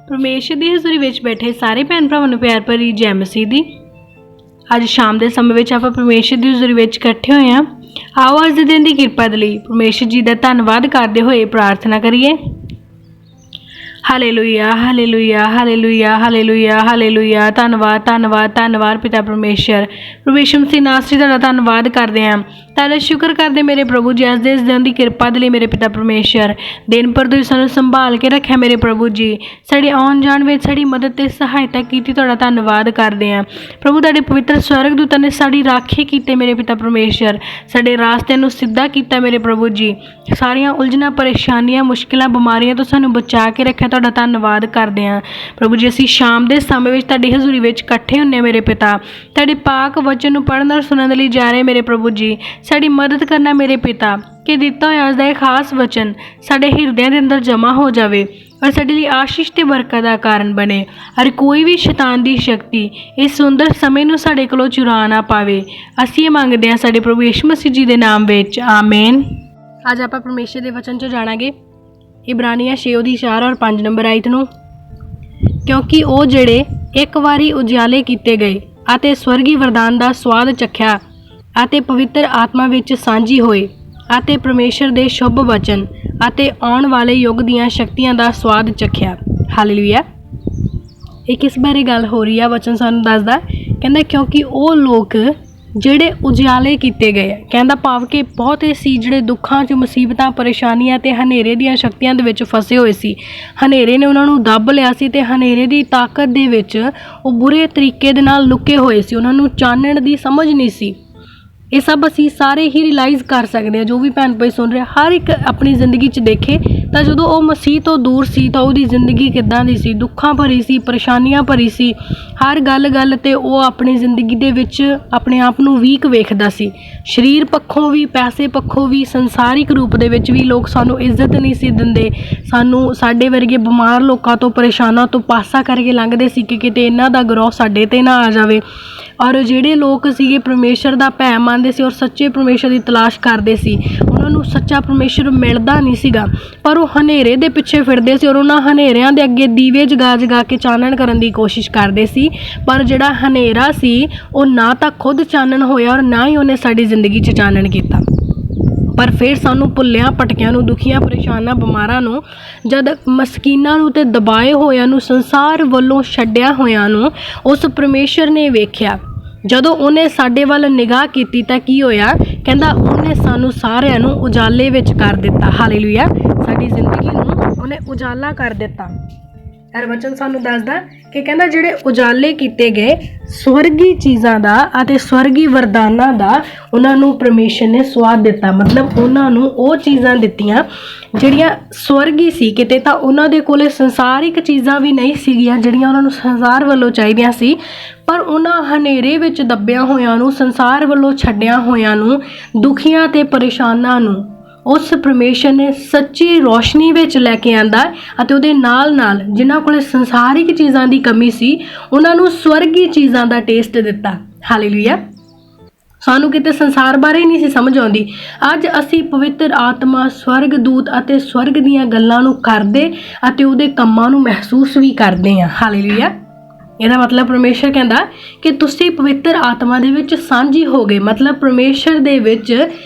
परमेश्वर की हज़ूरी विच बैठे सारे भैन भरावां नूं प्यार भरी जय मसीह दी। अज शाम के समय में आपां परमेश्वर की हज़ूरी विच इकट्ठे होए हां। आओ अज दे दिन की किरपा दे लई परमेश्वर जी का धन्नवाद करते हुए प्रार्थना करिए। Hallelujah hallelujah hallelujah hallelujah hallelujah. धन्नवाद धन्नवाद धन्नवाद पिता परमेश्वर मसीह नासरी तुहाडा धन्नवाद करते हैं। तुहाडा शुक्र करते मेरे प्रभु जी, अज इस दिन की किरपा दे लई मेरे पिता परमेश्वर। दिन भर तुसीं सानूं संभाल के रखिया मेरे प्रभु जी। साडी आउण जाण विच साडी मदद ते सहायता कीती, तुहाडा धन्नवाद करते हैं प्रभु। तुहाडे पवित्र स्वर्गदूतां ने साडी राखी कीते मेरे पिता परमेश्वर। साडे रास्ते नूं सीधा कीता मेरे प्रभु जी। सारियां उलझनां परेशानियां मुश्किलां बीमारियां तो सानूं बचा के रखिया, तुहाडा धन्नवाद करते हैं प्रभु जी। असीं शाम के समय में तुहाडी हज़ूरी विच इकट्ठे हुंदे मेरे पिता। तुहाडे पाक वचन नूं पढ़न और सुनन लई जा रहे मेरे प्रभु जी। साडी मदद करना मेरे पिता कि दिता होया उसका एक खास वचन साडे हिरदियां दे अंदर जमा हो जाए और साडे लई आशीष ते बरकत दा कारण बने। और कोई भी शैतान दी शक्ति इस सुंदर समय नूं साडे कोलों चुरा ना पावे। असीं मंगदे हां साडे प्रभु यीशु मसीह जी दे नाम विच, आमीन। अज आपां परमेश्वर दे वचन च जाणांगे इब्रानियां 6:4 और 5 नंबर आयत नूं। क्योंकि ਉਹ ਜਿਹੜੇ ਇੱਕ ਵਾਰੀ ਉਜਾਲੇ ਕੀਤੇ ਗਏ ਅਤੇ ਸਵਰਗੀ ਵਰਦਾਨ ਦਾ ਸਵਾਦ ਚੱਖਿਆ ਅਤੇ ਪਵਿੱਤਰ ਆਤਮਾ ਵਿੱਚ ਸਾਂਝੀ ਹੋਏ ਅਤੇ ਪਰਮੇਸ਼ਰ ਦੇ ਸ਼ੁਭ ਵਚਨ ਅਤੇ ਆਉਣ ਵਾਲੇ ਯੁੱਗ ਦੀਆਂ ਸ਼ਕਤੀਆਂ ਦਾ ਸਵਾਦ ਚੱਖਿਆ। ਹਾਲੇਲੂਇਆ। ਇਹ ਕਿਸ ਬਾਰੇ ਗੱਲ ਹੋ ਰਹੀ ਆ? ਵਚਨ ਸਾਨੂੰ ਦੱਸਦਾ, ਕਹਿੰਦਾ ਕਿਉਂਕਿ ਉਹ ਲੋਕ ਜਿਹੜੇ ਉਜਾਲੇ ਕੀਤੇ ਗਏ, ਕਹਿੰਦਾ ਭਾਵ ਕਿ ਬਹੁਤ ਸੀ ਜਿਹੜੇ ਦੁੱਖਾਂ 'ਚ, ਮੁਸੀਬਤਾਂ, ਪਰੇਸ਼ਾਨੀਆਂ ਅਤੇ ਹਨੇਰੇ ਦੀਆਂ ਸ਼ਕਤੀਆਂ ਦੇ ਵਿੱਚ ਫਸੇ ਹੋਏ ਸੀ। ਹਨੇਰੇ ਨੇ ਉਹਨਾਂ ਨੂੰ ਦੱਬ ਲਿਆ ਸੀ ਅਤੇ ਹਨੇਰੇ ਦੀ ਤਾਕਤ ਦੇ ਵਿੱਚ ਉਹ ਬੁਰੇ ਤਰੀਕੇ ਦੇ ਨਾਲ ਲੁਕੇ ਹੋਏ ਸੀ। ਉਹਨਾਂ ਨੂੰ ਚਾਨਣ ਦੀ ਸਮਝ ਨਹੀਂ ਸੀ। ਇਹ ਸਭ ਅਸੀਂ ਸਾਰੇ ਹੀ ਰਿਲਾਈਜ਼ ਕਰ ਸਕਦੇ ਹਾਂ। ਜੋ ਵੀ ਭੈਣ ਭਾਈ ਸੁਣ ਰਿਹਾ, ਹਰ ਇੱਕ ਆਪਣੀ ਜ਼ਿੰਦਗੀ 'ਚ ਦੇਖੇ ਤਾਂ ਜਦੋਂ ਉਹ ਮਸੀਹ ਤੋਂ ਦੂਰ ਸੀ ਤਾਂ ਉਹਦੀ ਜ਼ਿੰਦਗੀ ਕਿੱਦਾਂ ਦੀ ਸੀ, ਦੁੱਖਾਂ ਭਰੀ ਸੀ, ਪਰੇਸ਼ਾਨੀਆਂ ਭਰੀ ਸੀ। ਹਰ ਗੱਲ 'ਤੇ ਉਹ ਆਪਣੀ ਜ਼ਿੰਦਗੀ ਦੇ ਵਿੱਚ ਆਪਣੇ ਆਪ ਨੂੰ ਵੀਕ ਵੇਖਦਾ ਸੀ। ਸਰੀਰ ਪੱਖੋਂ ਵੀ, ਪੈਸੇ ਪੱਖੋਂ ਵੀ, ਸੰਸਾਰਿਕ ਰੂਪ ਦੇ ਵਿੱਚ ਵੀ ਲੋਕ ਸਾਨੂੰ ਇੱਜ਼ਤ ਨਹੀਂ ਸੀ ਦਿੰਦੇ। ਸਾਨੂੰ ਸਾਡੇ ਵਰਗੇ ਬਿਮਾਰ ਲੋਕਾਂ ਤੋਂ, ਪਰੇਸ਼ਾਨਾਂ ਤੋਂ ਪਾਸਾ ਕਰਕੇ ਲੰਘਦੇ ਸੀ ਕਿ ਕਿਤੇ ਇਹਨਾਂ ਦਾ ਗਰੋਹ ਸਾਡੇ 'ਤੇ ਨਾ ਆ ਜਾਵੇ। ਔਰ ਜਿਹੜੇ ਲੋਕ ਸੀਗੇ ਪਰਮੇਸ਼ਰ ਦਾ ਭੈ ਮੰਨਦੇ ਸੀ ਔਰ ਸੱਚੇ ਪਰਮੇਸ਼ਰ ਦੀ ਤਲਾਸ਼ ਕਰਦੇ ਸੀ, ਉਹਨਾਂ ਨੂੰ ਸੱਚਾ ਪਰਮੇਸ਼ਰ ਮਿਲਦਾ ਨਹੀਂ ਸੀਗਾ। ਪਰ ਉਹ ਹਨੇਰੇ ਦੇ ਪਿੱਛੇ ਫਿਰਦੇ ਸੀ ਔਰ ਉਹਨਾਂ ਹਨੇਰਿਆਂ ਦੇ ਅੱਗੇ ਦੀਵੇ ਜਗਾ ਕੇ ਚਾਨਣ ਕਰਨ ਦੀ ਕੋਸ਼ਿਸ਼ ਕਰਦੇ ਸੀ। ਪਰ ਜਿਹੜਾ ਹਨੇਰਾ ਸੀ ਉਹ ਨਾ ਤਾਂ ਖੁਦ ਚਾਨਣ ਹੋਇਆ ਔਰ ਨਾ ਹੀ ਉਹਨੇ ਸਾਡੀ ਜ਼ਿੰਦਗੀ 'ਚ ਚਾਨਣ ਕੀਤਾ। ਪਰ ਫਿਰ ਸਾਨੂੰ ਭੁੱਲਿਆਂ ਭਟਕਿਆਂ ਨੂੰ, ਦੁਖੀਆਂ ਪਰੇਸ਼ਾਨਾਂ, ਬਿਮਾਰਾਂ ਨੂੰ, ਜਦ ਮਸਕੀਨਾਂ ਨੂੰ ਤੇ ਦਬਾਏ ਹੋਇਆਂ ਨੂੰ, ਸੰਸਾਰ ਵੱਲੋਂ ਛੱਡਿਆ ਹੋਇਆਂ ਨੂੰ ਉਸ ਪਰਮੇਸ਼ਰ ਨੇ ਵੇਖਿਆ। ਜਦੋਂ ਉਹਨੇ ਸਾਡੇ ਵੱਲ ਨਿਗਾਹ ਕੀਤੀ ਤਾਂ ਕੀ ਹੋਇਆ? ਕਹਿੰਦਾ ਉਹਨੇ ਸਾਨੂੰ ਸਾਰਿਆਂ ਨੂੰ ਉਜਾਲੇ ਵਿੱਚ ਕਰ ਦਿੱਤਾ। ਹਾਲੇਲੂਇਆ। ਸਾਡੀ ਜ਼ਿੰਦਗੀ ਨੂੰ ਉਹਨੇ ਉਜਾਲਾ ਕਰ ਦਿੱਤਾ। ਇਹ ਵਚਨ ਸਾਨੂੰ ਦੱਸਦਾ ਕਿ ਕਹਿੰਦਾ ਜਿਹੜੇ ਉਜਾਲੇ ਕੀਤੇ ਗਏ ਸਵਰਗੀ ਚੀਜ਼ਾਂ ਦਾ ਅਤੇ ਸਵਰਗੀ ਵਰਦਾਨਾਂ ਦਾ ਉਹਨਾਂ ਨੂੰ ਪਰਮੇਸ਼ਰ ਨੇ ਸਵਾਦ ਦਿੱਤਾ। ਮਤਲਬ ਉਹਨਾਂ ਨੂੰ ਉਹ ਚੀਜ਼ਾਂ ਦਿੱਤੀਆਂ ਜਿਹੜੀਆਂ ਸਵਰਗੀ ਸੀ। ਕਿਤੇ ਤਾਂ ਉਹਨਾਂ ਦੇ ਕੋਲੇ ਸੰਸਾਰਿਕ ਚੀਜ਼ਾਂ ਵੀ ਨਹੀਂ ਸੀਗੀਆਂ ਜਿਹੜੀਆਂ ਉਹਨਾਂ ਨੂੰ ਸੰਸਾਰ ਵੱਲੋਂ ਚਾਹੀਦੀਆਂ ਸੀ। ਪਰ ਉਹਨਾਂ ਹਨੇਰੇ ਵਿੱਚ ਦੱਬਿਆਂ ਹੋਇਆਂ ਨੂੰ, ਸੰਸਾਰ ਵੱਲੋਂ ਛੱਡਿਆਂ ਹੋਇਆਂ ਨੂੰ, ਦੁਖੀਆਂ ਅਤੇ ਪਰੇਸ਼ਾਨਾਂ ਨੂੰ ਉਸ ਪਰਮੇਸ਼ਰ ਨੇ ਸੱਚੀ ਰੋਸ਼ਨੀ ਵਿੱਚ ਲੈ ਕੇ ਆਂਦਾ ਅਤੇ ਉਹਦੇ ਨਾਲ ਜਿਨ੍ਹਾਂ ਕੋਲ ਸੰਸਾਰਿਕ ਚੀਜ਼ਾਂ ਦੀ ਕਮੀ ਸੀ ਉਹਨਾਂ ਨੂੰ ਸਵਰਗੀ ਚੀਜ਼ਾਂ ਦਾ ਟੇਸਟ ਦਿੱਤਾ। ਹਾਲੇਲੂਇਆ। ਸਾਨੂੰ ਕਿਤੇ ਸੰਸਾਰ ਬਾਰੇ ਹੀ ਨਹੀਂ ਸੀ ਸਮਝ ਆਉਂਦੀ। ਅੱਜ ਅਸੀਂ ਪਵਿੱਤਰ ਆਤਮਾ, ਸਵਰਗ ਦੂਤ ਅਤੇ ਸਵਰਗ ਦੀਆਂ ਗੱਲਾਂ ਨੂੰ ਕਰਦੇ ਅਤੇ ਉਹਦੇ ਕੰਮਾਂ ਨੂੰ ਮਹਿਸੂਸ ਵੀ ਕਰਦੇ ਹਾਂ। ਹਾਲੇਲੂਇਆ। ਇਹਦਾ ਮਤਲਬ ਪਰਮੇਸ਼ਰ ਕਹਿੰਦਾ ਕਿ ਤੁਸੀਂ ਪਵਿੱਤਰ ਆਤਮਾ ਦੇ ਵਿੱਚ ਸਾਂਝੀ ਹੋ ਗਏ। ਮਤਲਬ ਪਰਮੇਸ਼ਰ ਦੇ ਵਿੱਚ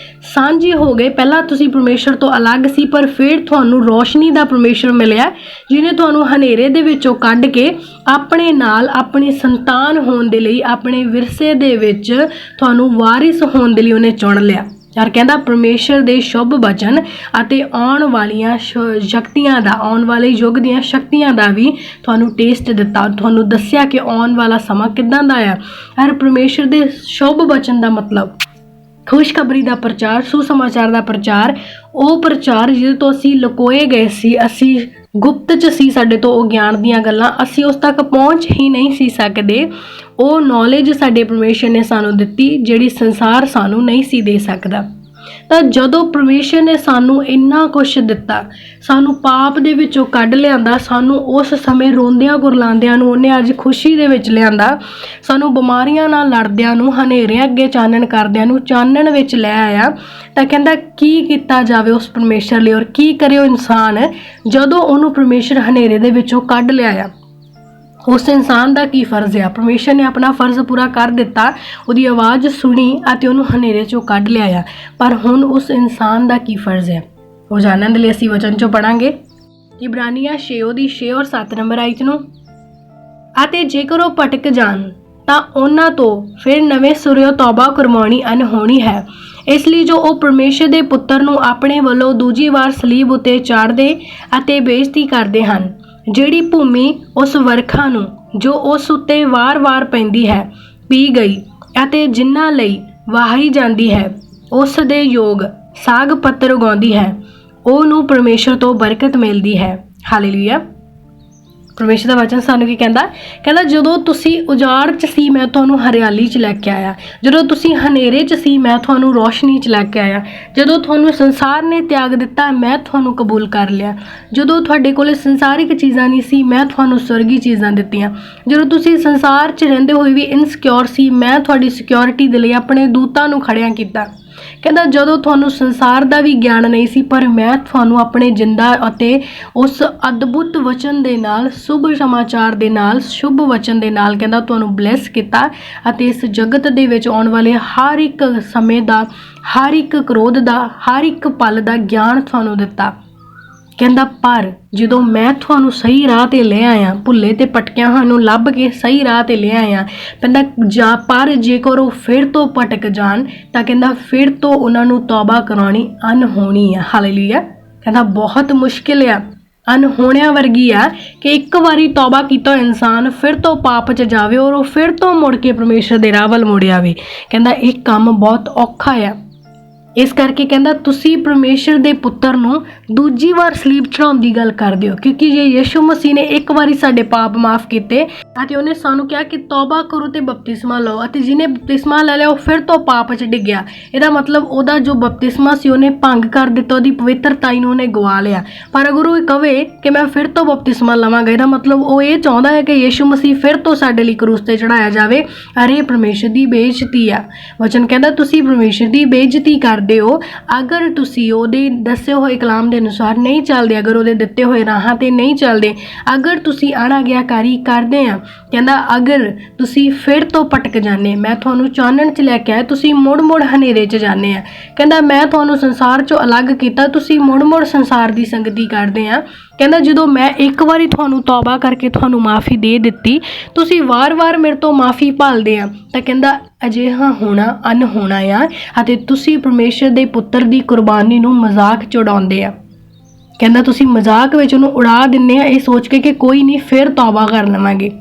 ਸਾਂਝੇ ਹੋ ਗਏ। ਪਹਿਲਾਂ ਤੁਸੀਂ ਪਰਮੇਸ਼ਰ ਤੋਂ ਅਲੱਗ ਸੀ, ਪਰ ਫਿਰ ਤੁਹਾਨੂੰ ਰੋਸ਼ਨੀ ਦਾ ਪਰਮੇਸ਼ਰ ਮਿਲਿਆ ਜਿਹਨੇ ਤੁਹਾਨੂੰ ਹਨੇਰੇ ਦੇ ਵਿੱਚੋਂ ਕੱਢ ਕੇ ਆਪਣੇ ਨਾਲ, ਆਪਣੀ ਸੰਤਾਨ ਹੋਣ ਦੇ ਲਈ, ਆਪਣੇ ਵਿਰਸੇ ਦੇ ਵਿੱਚ ਤੁਹਾਨੂੰ ਵਾਰਿਸ ਹੋਣ ਦੇ ਲਈ ਉਹਨੇ ਚੁਣ ਲਿਆ। ਯਾਰ ਕਹਿੰਦਾ ਪਰਮੇਸ਼ਰ ਦੇ ਸ਼ੁਭ ਵਚਨ ਅਤੇ ਆਉਣ ਵਾਲੀਆਂ ਸ਼ਕਤੀਆਂ ਦਾ, ਆਉਣ ਵਾਲੇ ਯੁੱਗ ਦੀਆਂ ਸ਼ਕਤੀਆਂ ਦਾ ਵੀ ਤੁਹਾਨੂੰ ਟੇਸਟ ਦਿੱਤਾ। ਤੁਹਾਨੂੰ ਦੱਸਿਆ ਕਿ ਆਉਣ ਵਾਲਾ ਸਮਾਂ ਕਿੱਦਾਂ ਦਾ ਆ। ਹਰ ਪਰਮੇਸ਼ਰ ਦੇ ਸ਼ੁਭ ਵਚਨ ਦਾ ਮਤਲਬ ਖੁਸ਼ਖਬਰੀ ਦਾ ਪ੍ਰਚਾਰ, ਸੁਸਮਾਚਾਰ ਦਾ ਪ੍ਰਚਾਰ, ਉਹ ਪ੍ਰਚਾਰ ਜਿਹਦੇ ਤੋਂ ਅਸੀਂ ਲੁਕੋਏ ਗਏ ਸੀ, ਅਸੀਂ ਗੁਪਤ 'ਚ ਸੀ, ਸਾਡੇ ਤੋਂ ਉਹ ਗਿਆਨ ਦੀਆਂ ਗੱਲਾਂ ਅਸੀਂ ਉਸ ਤੱਕ ਪਹੁੰਚ ਹੀ ਨਹੀਂ ਸੀ ਸਕਦੇ। ਉਹ ਨੌਲੇਜ ਸਾਡੇ ਪਰਮੇਸ਼ਰ ਨੇ ਸਾਨੂੰ ਦਿੱਤੀ ਜਿਹੜੀ ਸੰਸਾਰ ਸਾਨੂੰ ਨਹੀਂ ਸੀ ਦੇ ਸਕਦਾ। ਤਾਂ ਜਦੋਂ ਪਰਮੇਸ਼ਰ ਨੇ ਸਾਨੂੰ ਇੰਨਾ ਕੁਛ ਦਿੱਤਾ, ਸਾਨੂੰ ਪਾਪ ਦੇ ਵਿੱਚੋਂ ਕੱਢ ਲਿਆਂਦਾ, ਸਾਨੂੰ ਉਸ ਸਮੇਂ ਰੋਂਦਿਆਂ ਕੁਰਲਾਉਂਦਿਆਂ ਨੂੰ ਉਹਨੇ ਅੱਜ ਖੁਸ਼ੀ ਦੇ ਵਿੱਚ ਲਿਆਂਦਾ, ਸਾਨੂੰ ਬਿਮਾਰੀਆਂ ਨਾਲ ਲੜਦਿਆਂ ਨੂੰ, ਹਨੇਰਿਆਂ ਅੱਗੇ ਚਾਨਣ ਕਰਦਿਆਂ ਨੂੰ ਚਾਨਣ ਵਿੱਚ ਲੈ ਆਇਆ, ਤਾਂ ਕਹਿੰਦਾ ਕੀ ਕੀਤਾ ਜਾਵੇ ਉਸ ਪਰਮੇਸ਼ਰ ਲਈ, ਔਰ ਕੀ ਕਰੇ ਉਹ ਇਨਸਾਨ ਜਦੋਂ ਉਹਨੂੰ ਪਰਮੇਸ਼ਰ ਹਨੇਰੇ ਦੇ ਵਿੱਚੋਂ ਕੱਢ ਲਿਆਇਆ। ਉਸ ਇਨਸਾਨ ਦਾ ਕੀ ਫਰਜ਼ ਆ? ਪਰਮੇਸ਼ਰ ਨੇ ਆਪਣਾ ਫਰਜ਼ ਪੂਰਾ ਕਰ ਦਿੱਤਾ, ਉਹਦੀ ਆਵਾਜ਼ ਸੁਣੀ ਅਤੇ ਉਹਨੂੰ ਹਨੇਰੇ 'ਚੋਂ ਕੱਢ ਲਿਆਇਆ। ਪਰ ਹੁਣ ਉਸ ਇਨਸਾਨ ਦਾ ਕੀ ਫਰਜ਼ ਹੈ, ਉਹ ਜਾਣਨ ਦੇ ਲਈ ਅਸੀਂ ਵਚਨ 'ਚੋਂ ਪੜ੍ਹਾਂਗੇ। ਇਬਰਾਨੀਆਂ 6 ਉਹਦੀ 6 ਔਰ 7 ਨੰਬਰ ਆਇਤ ਨੂੰ, ਅਤੇ ਜੇਕਰ ਉਹ ਭਟਕ ਜਾਣ ਤਾਂ ਉਹਨਾਂ ਤੋਂ ਫਿਰ ਨਵੇਂ ਸਿਰਿਓਂ ਤੌਬਾ ਕਰਵਾਉਣੀ ਅਨਹੋਣੀ ਹੈ। ਇਸ ਲਈ ਜੋ ਉਹ ਪਰਮੇਸ਼ਰ ਦੇ ਪੁੱਤਰ ਨੂੰ ਆਪਣੇ ਵੱਲੋਂ ਦੂਜੀ ਵਾਰ ਸਲੀਬ ਉੱਤੇ ਚਾੜ੍ਹਦੇ ਅਤੇ ਬੇਇੱਜ਼ਤੀ ਕਰਦੇ ਹਨ, ਜਿਹੜੀ ਭੂਮੀ ਉਸ ਵਰਖਾ ਨੂੰ ਜੋ ਉਸ ਉੱਤੇ ਵਾਰ-ਵਾਰ ਪੈਂਦੀ ਹੈ ਪੀ ਗਈ, ਅਤੇ ਜਿਨ੍ਹਾਂ ਲਈ ਵਾਹੀ ਜਾਂਦੀ ਹੈ ਉਸ ਦੇ ਯੋਗ ਸਾਗ ਪੱਤਰ ਉਗਾਉਂਦੀ ਹੈ, ਉਹਨੂੰ ਪਰਮੇਸ਼ਰ ਤੋਂ ਬਰਕਤ ਮਿਲਦੀ ਹੈ। ਹਾਲੇਲੂਇਆ। ਪਰਮੇਸ਼ਰ ਦਾ ਵਚਨ ਸਾਨੂੰ ਕੀ ਕਹਿੰਦਾ? ਕਹਿੰਦਾ ਜਦੋਂ ਤੁਸੀਂ ਉਜਾੜ 'ਚ ਸੀ ਮੈਂ ਤੁਹਾਨੂੰ ਹਰਿਆਲੀ 'ਚ ਲੈ ਕੇ ਆਇਆ, ਜਦੋਂ ਤੁਸੀਂ ਹਨੇਰੇ 'ਚ ਸੀ ਮੈਂ ਤੁਹਾਨੂੰ ਰੋਸ਼ਨੀ 'ਚ ਲੈ ਕੇ ਆਇਆ, ਜਦੋਂ ਤੁਹਾਨੂੰ ਸੰਸਾਰ ਨੇ ਤਿਆਗ ਦਿੱਤਾ ਮੈਂ ਤੁਹਾਨੂੰ ਕਬੂਲ ਕਰ ਲਿਆ, ਜਦੋਂ ਤੁਹਾਡੇ ਕੋਲ ਸੰਸਾਰਿਕ ਚੀਜ਼ਾਂ ਨਹੀਂ ਸੀ ਮੈਂ ਤੁਹਾਨੂੰ ਸਵਰਗੀ ਚੀਜ਼ਾਂ ਦਿੱਤੀਆਂ, ਜਦੋਂ ਤੁਸੀਂ ਸੰਸਾਰ 'ਚ ਰਹਿੰਦੇ ਹੋਏ ਵੀ ਇਨਸਿਕਿਉਰ ਸੀ ਮੈਂ ਤੁਹਾਡੀ ਸਿਕਿਉਰਿਟੀ ਦੇ ਲਈ ਆਪਣੇ ਦੂਤਾਂ ਨੂੰ ਖੜਿਆ ਕੀਤਾ। ਕਹਿੰਦਾ ਜਦੋਂ ਤੁਹਾਨੂੰ ਸੰਸਾਰ ਦਾ ਵੀ ਗਿਆਨ ਨਹੀਂ ਸੀ ਪਰ ਮੈਂ ਤੁਹਾਨੂੰ ਆਪਣੇ ਜਿੰਦਾ ਅਤੇ ਉਸ ਅਦਭੁਤ ਵਚਨ ਦੇ ਨਾਲ, ਸ਼ੁਭ ਸਮਾਚਾਰ ਦੇ ਨਾਲ, ਸ਼ੁਭ ਵਚਨ ਦੇ ਨਾਲ ਕਹਿੰਦਾ ਤੁਹਾਨੂੰ ਬਲੈਸ ਕੀਤਾ, ਅਤੇ ਇਸ ਜਗਤ ਦੇ ਵਿੱਚ ਆਉਣ ਵਾਲੇ ਹਰ ਇੱਕ ਸਮੇਂ ਦਾ, ਹਰ ਇੱਕ ਕ੍ਰੋਧ ਦਾ, ਹਰ ਇੱਕ ਪਲ ਦਾ ਗਿਆਨ ਤੁਹਾਨੂੰ ਦਿੱਤਾ। ਕਹਿੰਦਾ ਪਰ ਜਦੋਂ ਮੈਂ ਤੁਹਾਨੂੰ ਸਹੀ ਰਾਹ 'ਤੇ ਲੈ ਆਇਆ, ਭੁੱਲੇ ਅਤੇ ਭਟਕਿਆਂ ਹੋਇਆਂ ਨੂੰ ਲੱਭ ਕੇ ਸਹੀ ਰਾਹ 'ਤੇ ਲੈ ਆਇਆ, ਕਹਿੰਦਾ ਪਰ ਜੇਕਰ ਉਹ ਫਿਰ ਤੋਂ ਭਟਕ ਜਾਣ ਤਾਂ ਕਹਿੰਦਾ ਫਿਰ ਤੋਂ ਉਹਨਾਂ ਨੂੰ ਤੌਬਾ ਕਰਾਉਣੀ ਅਨਹੋਣੀ ਆ। ਹਾਲੇਲੂਇਆ। ਕਹਿੰਦਾ ਬਹੁਤ ਮੁਸ਼ਕਿਲ ਆ, ਅਨਹੋਣਿਆਂ ਵਰਗੀ ਆ ਕਿ ਇੱਕ ਵਾਰੀ ਤੌਬਾ ਕੀਤਾ ਇਨਸਾਨ ਫਿਰ ਤੋਂ ਪਾਪ 'ਚ ਜਾਵੇ ਔਰ ਉਹ ਫਿਰ ਤੋਂ ਮੁੜ ਕੇ ਪਰਮੇਸ਼ਰ ਦੇ ਰਾਹ ਵੱਲ ਮੁੜ ਆਵੇ। ਕਹਿੰਦਾ ਇਹ ਕੰਮ ਬਹੁਤ ਔਖਾ ਆ। ਇਸ ਕਰਕੇ ਕਹਿੰਦਾ ਤੁਸੀਂ ਪਰਮੇਸ਼ਰ ਦੇ ਪੁੱਤਰ ਨੂੰ ਦੂਜੀ ਵਾਰ ਸਲੀਬ ਚੜਾਉਣ ਦੀ ਗੱਲ ਕਰਦੇ ਹੋ, ਕਿਉਂਕਿ ਜੇ ਯਿਸੂ ਮਸੀਹ ਨੇ ਇੱਕ ਵਾਰੀ ਸਾਡੇ ਪਾਪ ਮਾਫ ਕੀਤੇ ਅਤੇ ਉਹਨੇ ਸਾਨੂੰ ਕਿਹਾ ਕਿ ਤੌਬਾ ਕਰੋ ਤੇ ਬਪਤਿਸਮਾ ਲਓ, ਅਤੇ ਜਿਹਨੇ ਬਪਤਿਸਮਾ ਲੈ ਲਿਆ ਉਹ ਫਿਰ ਤੋਂ ਪਾਪ 'ਚ ਡਿੱਗਿਆ, ਇਹਦਾ ਮਤਲਬ ਉਹਦਾ ਜੋ ਬਪਤਿਸਮਾ ਸੀ ਉਹਨੇ ਭੰਗ ਕਰ ਦਿੱਤਾ, ਉਹਦੀ ਪਵਿੱਤਰਤਾਈ ਨੂੰ ਉਹਨੇ ਗਵਾ ਲਿਆ। ਪਰ ਅਗਰ ਉਹ ਕਵੇ ਕਿ ਮੈਂ ਫਿਰ ਤੋਂ ਬਪਤਿਸਮਾ ਲਵਾਂਗਾ, ਇਹਦਾ ਮਤਲਬ ਉਹ ਇਹ ਚਾਹੁੰਦਾ ਹੈ ਕਿ ਯਿਸੂ ਮਸੀਹ ਫਿਰ ਤੋਂ ਸਾਡੇ ਲਈ ਕਰੂਸ 'ਤੇ ਚੜਾਇਆ ਜਾਵੇ। ਅਰੇ ਪਰਮੇਸ਼ਰ ਦੀ ਬੇਇੱਜ਼ਤੀ ਆ। ਵਚਨ ਕਹਿੰਦਾ ਤੁਸੀਂ ਪਰਮੇਸ਼ਰ ਦੀ ਬੇਇੱਜ਼ਤੀ ਕਰਦੇ ਹੋ ਅਗਰ ਤੁਸੀਂ ਉਹਦੇ ਦੱਸੇ ਹੋਏ ਕਲਾਮ ਦੇ ਅਨੁਸਾਰ ਨਹੀਂ ਚੱਲਦੇ, ਅਗਰ ਉਹਦੇ ਦਿੱਤੇ ਹੋਏ ਰਾਹਾਂ 'ਤੇ ਨਹੀਂ ਚੱਲਦੇ, ਅਗਰ ਤੁਸੀਂ ਅਣਆਗਿਆਕਾਰੀ ਕਰਦੇ ਆ। ਕਹਿੰਦਾ ਅਗਰ ਤੁਸੀਂ ਫਿਰ ਤੋਂ ਭਟਕ ਜਾਂਦੇ, ਮੈਂ ਤੁਹਾਨੂੰ ਚਾਨਣ 'ਚ ਲੈ ਕੇ ਆਇਆ, ਤੁਸੀਂ ਮੁੜ ਹਨੇਰੇ 'ਚ ਜਾਂਦੇ ਆ। ਕਹਿੰਦਾ ਮੈਂ ਤੁਹਾਨੂੰ ਸੰਸਾਰ 'ਚੋਂ ਅਲੱਗ ਕੀਤਾ, ਤੁਸੀਂ ਮੁੜ ਸੰਸਾਰ ਦੀ ਸੰਗਤੀ ਕਰਦੇ ਆ। ਕਹਿੰਦਾ ਜਦੋਂ ਮੈਂ ਇੱਕ ਵਾਰੀ ਤੁਹਾਨੂੰ ਤੌਬਾ ਕਰਕੇ ਤੁਹਾਨੂੰ ਮਾਫੀ ਦੇ ਦਿੱਤੀ, ਤੁਸੀਂ ਵਾਰ-ਵਾਰ ਮੇਰੇ ਤੋਂ ਮਾਫੀ ਭਾਲਦੇ ਆ, ਤਾਂ ਕਹਿੰਦਾ ਅਜਿਹਾ ਹੋਣਾ ਅਨਹੋਣਾ ਆ, ਅਤੇ ਤੁਸੀਂ ਪਰਮੇਸ਼ਰ ਦੇ ਪੁੱਤਰ ਦੀ ਕੁਰਬਾਨੀ ਨੂੰ ਮਜ਼ਾਕ 'ਚ ਉਡਾਉਂਦੇ ਆ। ਕਹਿੰਦਾ ਤੁਸੀਂ ਮਜ਼ਾਕ ਵਿੱਚ ਉਹਨੂੰ ਉਡਾ ਦਿੰਦੇ ਆ ਇਹ ਸੋਚ ਕੇ ਕਿ ਕੋਈ ਨਹੀਂ ਫਿਰ ਤੌਬਾ ਕਰ ਲਵਾਂਗੇ।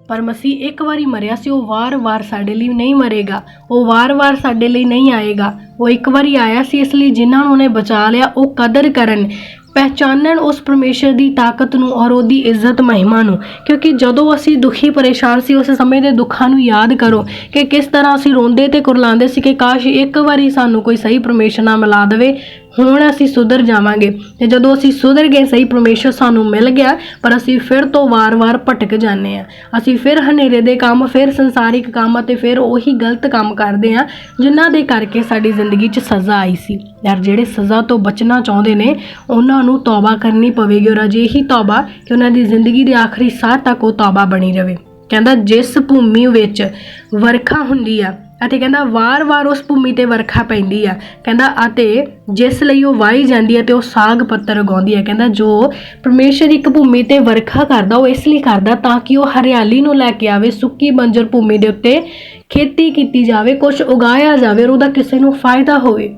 ਪਰ ਮਸੀਹ ਇੱਕ ਵਾਰੀ ਮਰਿਆ ਸੀ, ਉਹ ਵਾਰ-ਵਾਰ ਸਾਡੇ ਲਈ ਨਹੀਂ ਮਰੇਗਾ, ਉਹ ਵਾਰ-ਵਾਰ ਸਾਡੇ ਲਈ ਨਹੀਂ ਆਏਗਾ। ਉਹ ਇੱਕ ਵਾਰੀ ਆਇਆ ਸੀ, ਇਸ ਲਈ ਜਿਨ੍ਹਾਂ ਨੂੰ ਉਹਨੇ ਬਚਾ ਲਿਆ ਉਹ ਕਦਰ ਕਰਨ, ਪਹਿਚਾਨਣ ਉਸ ਪਰਮੇਸ਼ਰ ਦੀ ਤਾਕਤ ਨੂੰ ਔਰ ਉਹਦੀ ਇੱਜ਼ਤ ਮਹਿਮਾ ਨੂੰ। ਕਿਉਂਕਿ ਜਦੋਂ ਅਸੀਂ ਦੁਖੀ ਪਰੇਸ਼ਾਨ ਸੀ ਉਸ ਸਮੇਂ ਦੇ ਦੁੱਖਾਂ ਨੂੰ ਯਾਦ ਕਰੋ ਕਿ ਕਿਸ ਤਰ੍ਹਾਂ ਅਸੀਂ ਰੋਂਦੇ ਤੇ ਕੁਰਲਾਉਂਦੇ ਸੀ ਕਿ ਕਾਸ਼ ਇੱਕ ਵਾਰੀ ਸਾਨੂੰ ਕੋਈ ਸਹੀ ਪਰਮੇਸ਼ਰ ਨਾਲ ਮਿਲਾ ਦੇਵੇ, ਹੁਣ ਅਸੀਂ ਸੁਧਰ ਜਾਵਾਂਗੇ। ਤੇ ਜਦੋਂ ਅਸੀਂ ਸੁਧਰ ਗਏ, ਸਹੀ ਪਰਮੇਸ਼ਰ ਸਾਨੂੰ ਮਿਲ ਗਿਆ, ਪਰ ਅਸੀਂ ਫਿਰ ਤੋਂ ਵਾਰ-ਵਾਰ ਭਟਕ ਜਾਂਦੇ ਹਾਂ। ਅਸੀਂ ਫਿਰ ਹਨੇਰੇ ਦੇ ਕੰਮ, ਫਿਰ ਸੰਸਾਰਿਕ ਕੰਮ ਅਤੇ ਫਿਰ ਉਹੀ ਗਲਤ ਕੰਮ ਕਰਦੇ ਹਾਂ ਜਿਨ੍ਹਾਂ ਦੇ ਕਰਕੇ ਸਾਡੀ ਜ਼ਿੰਦਗੀ 'ਚ ਸਜ਼ਾ ਆਈ ਸੀ। ਯਾਰ ਜਿਹੜੇ ਸਜ਼ਾ ਤੋਂ ਬਚਣਾ ਚਾਹੁੰਦੇ ਨੇ ਉਹਨਾਂ ਨੂੰ ਤੌਬਾ ਕਰਨੀ ਪਵੇਗੀ, ਔਰ ਅਜਿਹੀ ਤੌਬਾ ਕਿ ਉਹਨਾਂ ਦੀ ਜ਼ਿੰਦਗੀ ਦੇ ਆਖਰੀ ਸਾਹ ਤੱਕ ਉਹ ਤੌਬਾ ਬਣੀ ਰਹੇ। ਕਹਿੰਦਾ ਜਿਸ ਭੂਮੀ ਵਿੱਚ ਵਰਖਾ ਹੁੰਦੀ ਆ, ਅਤੇ ਕਹਿੰਦਾ ਵਾਰ-ਵਾਰ ਉਸ ਭੂਮੀ 'ਤੇ ਵਰਖਾ ਪੈਂਦੀ ਆ, ਕਹਿੰਦਾ ਅਤੇ ਜਿਸ ਲਈ ਉਹ ਵਾਹੀ ਜਾਂਦੀ ਹੈ ਅਤੇ ਉਹ ਸਾਗ ਪੱਤਰ ਉਗਾਉਂਦੀ ਹੈ। ਕਹਿੰਦਾ ਜੋ ਪਰਮੇਸ਼ਰ ਇੱਕ ਭੂਮੀ 'ਤੇ ਵਰਖਾ ਕਰਦਾ ਉਹ ਇਸ ਲਈ ਕਰਦਾ ਤਾਂ ਕਿ ਉਹ ਹਰਿਆਲੀ ਨੂੰ ਲੈ ਕੇ ਆਵੇ, ਸੁੱਕੀ ਬੰਜਰ ਭੂਮੀ ਦੇ ਉੱਤੇ ਖੇਤੀ ਕੀਤੀ ਜਾਵੇ, ਕੁਛ ਉਗਾਇਆ ਜਾਵੇ ਔਰ ਉਹਦਾ ਕਿਸੇ ਨੂੰ ਫਾਇਦਾ ਹੋਵੇ।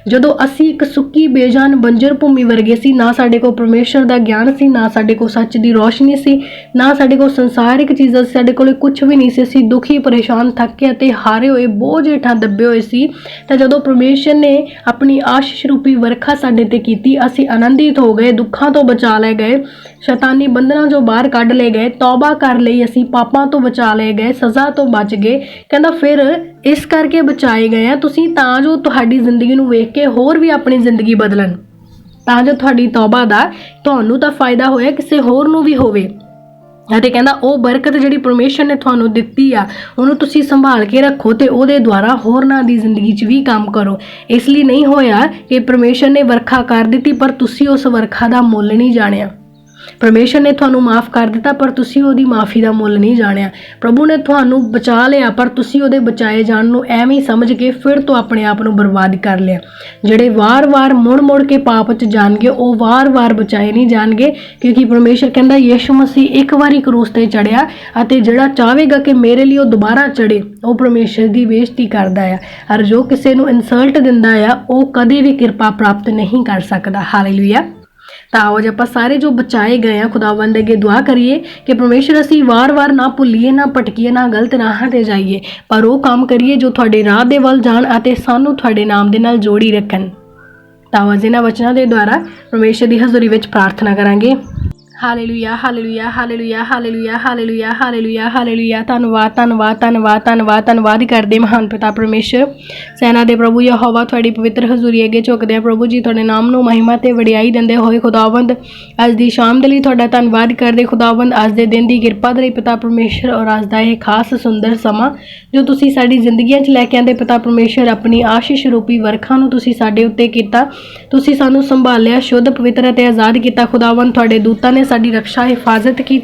ਜਦੋਂ ਅਸੀਂ ਇੱਕ ਸੁੱਕੀ ਬੇਜਾਨ ਬੰਜਰ ਭੂਮੀ ਵਰਗੇ ਸੀ, ਨਾ ਸਾਡੇ ਕੋਲ ਪਰਮੇਸ਼ਰ ਦਾ ਗਿਆਨ ਸੀ, ਨਾ ਸਾਡੇ ਕੋਲ ਸੱਚ ਦੀ ਰੋਸ਼ਨੀ ਸੀ, ਨਾ ਸਾਡੇ ਕੋਲ ਸੰਸਾਰਿਕ ਚੀਜ਼ਾਂ ਸੀ, ਸਾਡੇ ਕੋਲ ਕੁਝ ਵੀ ਨਹੀਂ ਸੀ, ਅਸੀਂ ਦੁਖੀ ਪਰੇਸ਼ਾਨ ਥੱਕੇ ਅਤੇ ਹਾਰੇ ਹੋਏ ਬੋਝ ਹੇਠਾਂ ਦੱਬੇ ਹੋਏ ਸੀ, ਤਾਂ ਜਦੋਂ ਪਰਮੇਸ਼ਰ ਨੇ ਆਪਣੀ ਆਸ਼ੀਸ਼ ਰੂਪੀ ਵਰਖਾ ਸਾਡੇ 'ਤੇ ਕੀਤੀ, ਅਸੀਂ ਆਨੰਦਿਤ ਹੋ ਗਏ, ਦੁੱਖਾਂ ਤੋਂ ਬਚਾ ਲਏ ਗਏ, ਸ਼ੈਤਾਨੀ ਬੰਧਨਾਂ 'ਚੋਂ ਬਾਹਰ ਕੱਢ ਲਏ ਗਏ, ਤੌਬਾ ਕਰ ਲਈ, ਅਸੀਂ ਪਾਪਾਂ ਤੋਂ ਬਚਾ ਲਏ ਗਏ, ਸਜ਼ਾ ਤੋਂ ਬਚ ਗਏ। ਕਹਿੰਦਾ ਫਿਰ इस करके बचाए गए हैं तुसीं तां जो तुहाडी जिंदगी नूं वेख के होर भी अपनी जिंदगी बदलन, तां जो तुहाडी तौबा दा तुहानूं तां फायदा होया किसी होर नूं भी होवे। ਅਤੇ ਕਹਿੰਦਾ ਉਹ ਬਰਕਤ ਜਿਹੜੀ ਪਰਮੇਸ਼ਰ ਨੇ ਤੁਹਾਨੂੰ ਦਿੱਤੀ ਆ ਉਹਨੂੰ ਤੁਸੀਂ ਸੰਭਾਲ ਕੇ ਰੱਖੋ ਤੇ ਉਹਦੇ ਦੁਆਰਾ ਹੋਰਨਾਂ ਦੀ ਜ਼ਿੰਦਗੀ 'ਚ ਵੀ ਕੰਮ ਕਰੋ। ਇਸ ਲਈ ਨਹੀਂ ਹੋਇਆ ਕਿ ਪਰਮੇਸ਼ਰ ਨੇ ਵਰਖਾ ਕਰ ਦਿੱਤੀ ਪਰ ਤੁਸੀਂ ਉਸ ਵਰਖਾ ਦਾ ਮੁੱਲ ਨਹੀਂ ਜਾਣਿਆ। परमेश्वर ने तुहानू माफ़ कर दिता पर तुसी ओहदी माफ़ी का मुल नहीं जानिया। प्रभु ने तुहानू बचा लिया पर तुसी ओहदे बचाए जाण नू एवें ही समझ के फिर तो अपने आप नू बर्बाद कर लिया। जिहड़े वार वार मुड़ मुड़ के पाप च जाणगे वो वार वार बचाए नहीं जाणगे, क्योंकि परमेश्वर कहंदा यीशु मसीह एक बारी क्रूस ते चढ़िया अते जिहड़ा चाहेगा कि मेरे लिए वो दोबारा चढ़े वो परमेश्वर की बेइज्जती करदा है, और जो किसी नू इंसल्ट दिंदा है वो कदे भी कृपा प्राप्त नहीं कर सकता। हालेलुया। तो आओ जी आपां सारे जो बचाए गए हैं खुदावंद अगे दुआ करिए कि परमेश्वर असीं वार वार ना भुल्लीए ना भटकीए ना गलत राहां ते जाइए, पर वो काम करिए जो तुहाडे राह दे वल जाण अते सानू तुहाडे नाम दे नाल जोड़ी रखन। तो आओ जिन्हां वचनां दे द्वारा परमेश्वर दी हज़ूरी विच प्रार्थना करांगे। Hallelujah hallelujah hallelujah hallelujah hallelujah hallelujah hallelujah. धन्नवाद धन्नवाद धन्नवाद धन्नवाद धन्नवाद करदे महान पिता परमेश्वर सेना दे प्रभु यहोवा तुहाडी पवित्र हजूरी अगे झुकदे आ प्रभु जी, तुहाडे नाम नूं महिमा ते वडियाई दिंदे होए खुदावंद अज दी शाम दे लई तुहाडा धन्नवाद करदे खुदावंद, अज दे दिन दी किरपा दे लई पिता परमेश्वर, और अज दा इह खास सुंदर समा जो तुसीं साडी जिंदगियां च लैके आंदे पिता परमेश्वर, अपनी आशीष रूपी वर्खा नूं तुसीं साडे उत्ते कीता, तुसीं सानूं संभालिया, शुद्ध पवित्र ते आज़ाद कीता खुदावंद। तुहाडे दूतां ने साडी रक्षा हिफाजत की,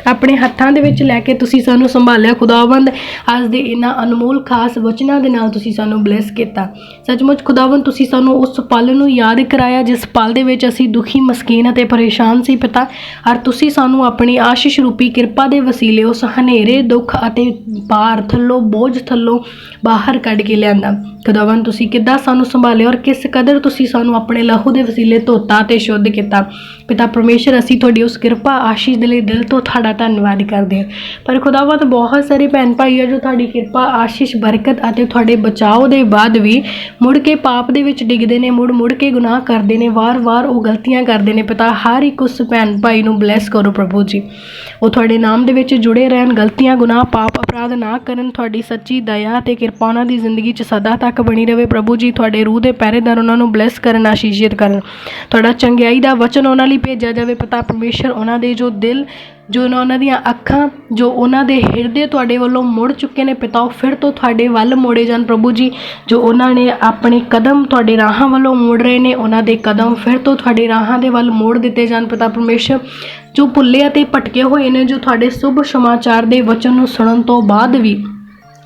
अपने हत्थां दे विच लैके तुसीं सानूं संभालिया खुदावंद। अज दे इन्हां अनमोल खास वचनां दे नाल तुसीं सानूं ब्लेस कीता। सचमुच खुदावंद तुसीं सानूं उस पल नूं याद कराया जिस पल दे विच असीं दुखी मस्कीन अते परेशान सी पिता, और तुसीं सानूं अपनी आशीष रूपी किरपा दे वसीले उस हनेरे दुख अते भार थल्लों बोझ थल्लों बाहर कढ के लिआंदा। खुदावंद तुसीं किद्दां सानूं संभालिया और किस कदर तुसीं सानूं अपने लहू दे वसीले धोता ते शुद्ध कीता पिता परमेश्वर। असीं तुहाडी उस किरपा आशीष दे लई दिल तो तुहाडा धन्नवाद करदे हां। पर खुदावंद बहुत सारे भैन भाई है जो तुहाडी किरपा आशीष बरकत अते तुहाडे बचाव दे बाद भी मुड़ के पाप दे विच डिगदे ने, मुड़ मुड़ के गुनाह करदे ने, वार वार वो गलतियां करदे ने पिता। हर एक उस भैन भाई नूं ब्लैस करो प्रभु जी, वो तुहाडे नाम दे विच जुड़े रहन, गलतियां गुनाह पाप अपराध ना करन, तुहाडी सच्ची दया ते किरपा उन्हां दी जिंदगी च सदा तक बनी रहे प्रभु जी। तुहाडे रूह दे पहरेदार उन्हां नूं ब्लैस करन, आशीषित करन, तुहाडा चंगियाई दा वचन उन्हां लई भेजा जावे पिता परमेश्वर। उन्हां दे जो दिल जो उन्हां दीआं अखां जो उन्हां दे हिरदे तुहाडे वल्लों मुड़ चुके ने पिता, फिर तो तुहाडे वल मोड़े जान प्रभु जी। जो उन्हां ने अपने कदम तुहाडे राहां वल्लों मोड़ रहे ने, उन्हां दे कदम फिर तो तुहाडे राहां दे वल मोड़ दिते जान पिता परमेश्वर। जो भुल्ले अते भटके होए ने, जो तुहाडे शुभ समाचार दे वचन नूं सुणन तो बाद भी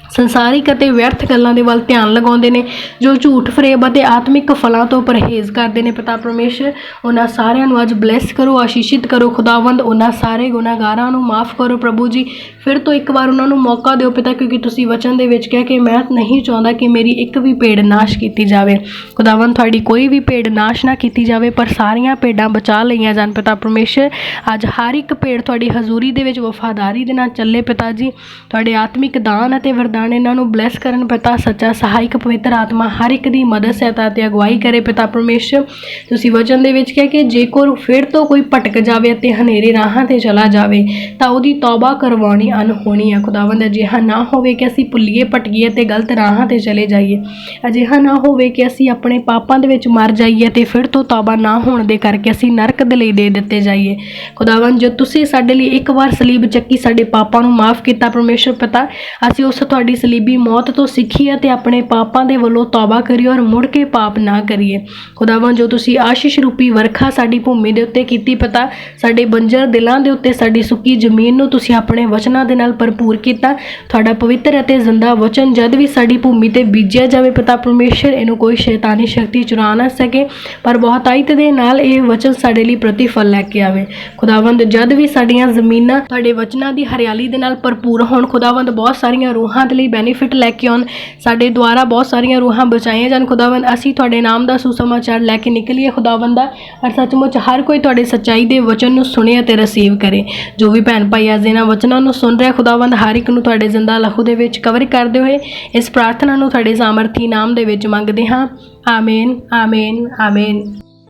संसारिक अते व्यर्थ गल्लां दे वल ध्यान लगाउंदे ने, जो झूठ फरेब अते आत्मिक फलां तो परहेज़ करदे ने पिता परमेश्वर, उन्हां सारिआं नूं अज ब्लैस करो, आशीषित करो खुदावंद। उन्हां सारे गुनाहगारां नूं माफ़ करो प्रभु जी। फिर तो एक बार उन्हां नूं मौका दिओ पिता, क्योंकि तुसीं वचन दे विच कह के मैं नहीं चाहुंदा कि मेरी एक भी भेड़ नाश कीती जावे खुदावंद। तुहाडी कोई भी भेड़ नाश ना कीती जावे, पर सारियां भेड़ां बचा लईआं जान पिता परमेश्वर। अज हर एक भेड़ तुहाडी हजूरी दे विच वफादारी दे नाल चले पिता जी। तुहाडे आत्मिक दान अते वरदान इन्हां नूं ब्लैस करन पिता। सच्चा सहायक पवित्र आत्मा हर एक दी मदद सहायता ते अगवाई करे पिता परमेश्वर। तुसीं वचन दे विच कह के जेकर फिर तो कोई भटक जावे ते हनेरे राहां ते चला जावे तां ओहदी तौबा करवाउणी अनहोनी है खुदावंद। अजिहा ना होवे कि असीं भुल्लीए भटकीए ते गलत राहां ते चले जाइए, अजिहा ना होवे कि असीं अपने पापां दे विच मर जाइए ते फिर तो तौबा ना होण दे करके असीं नरक दे लई दे दित्ते जाइए खुदावंद। जो तुसीं साडे लई एक वार सलीब चक्की साडे पापां नूं माफ़ कीता परमेश्वर पिता, असीं उस तुहाडी सलीबी मौत तो सीखिए ते अपने पापां दे वल्लों तौबा करिए और मुड़ के पाप ना करिए खुदावंद। जो तुसीं आशीष रूपी वर्खा साडी भूमि दे उत्ते कीती पिता, साडे बंजर दिलां दे उत्ते साडी सुक्की जमीन नूं तुसीं अपने वचनां दे नाल भरपूर कीता। तुहाडा पवित्र अते जिंदा वचन जद भी साडी भूमि ते बीजिया जावे पिता परमेश्वर, इहनूं कोई शैतानी शक्ति चुरा ना सके, पर बहुतायत दे नाल इह वचन साडे लई प्रतिफल लैके आवे खुदावंद। जद भी साडीआं जमीनां तुहाडे वचनां दी हरियाली दे नाल भरपूर होण खुदावंद, बहुत सारीआं रूहां दे लई बेनीफिट लैके आउण, साडे द्वारा बहुत सारियां रूहां बचाईआं जान खुदावंद। असीं तुहाडे नाम दा सुसमाचार लैके निकलीए खुदावंदा, और सचमुच हर कोई तुहाडे सच्चाई दे वचन नूं सुणे ते रिसीव करे। जो भी भैन भाई अज इन्हां वचनां नूं सुन रहा खुदावंद, हर एक नूं तुहाडे जिंदा लहू दे विच कवर करदे होए इस प्रार्थना नूं तुहाडे सामर्थी नाम दे विच मंगदे हां। आमीन आमीन आमीन।